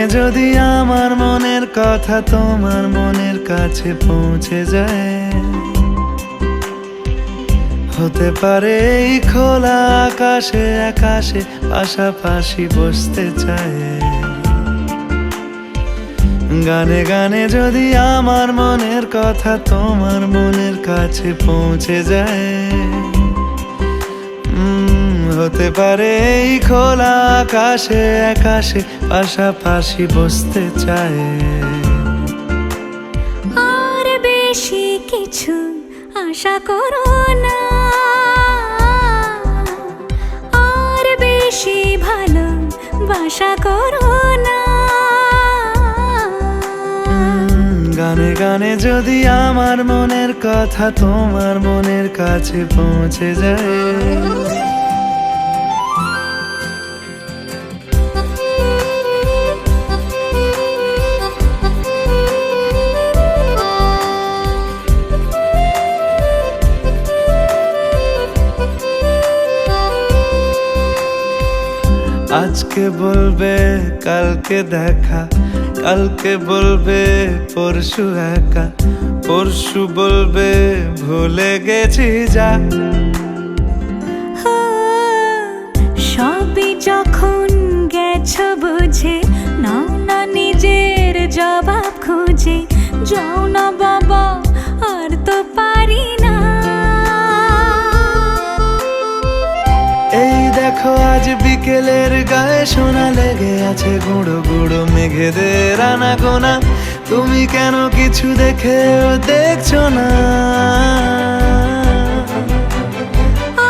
গানে যদি আমার মনের কথা তোমার মনের কাছে পৌঁছে যায়, হতে পারে এই খোলা আকাশে আকাশে পাশাপাশি বসতে চায়। গানে গানে যদি আমার মনের কথা তোমার মনের কাছে পৌঁছে যায়, হতে পারে এই খোলা আকাশে আকাশে পাশাপাশি বসতে চায়। আর বেশি কিছু আশা করো না, আর বেশি ভালোবাসা করো না। গানে গানে যদি আমার মনের কথা তোমার মনের কাছে পৌঁছে যায়, আজকে বলবে কালকে দেখা, কালকে বলবে পরশু একা, পরশু বলবে ভুলে গেছি যা। সবই যখন গেছো বুঝে, নাও না নিজের জবাব খুঁজে। যাও না বাবা, আর তো পারি না। এই দেখো আজ বিকেলের গায়ে সোনা লেগে আছে গুঁড়ো গুঁড়ো মেঘেদের আনাগোনা। তুমি কেন কিছু দেখেও দেখছো না?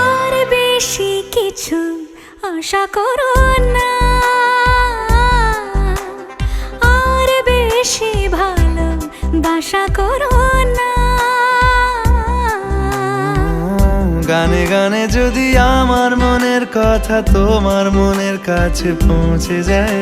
আর বেশি কিছু আশা করো না, আর বেশি ভালোবাসা করো না। গানে গানে যদি আমার মনের কথা তোমার মনের কাছে পৌঁছে যায়,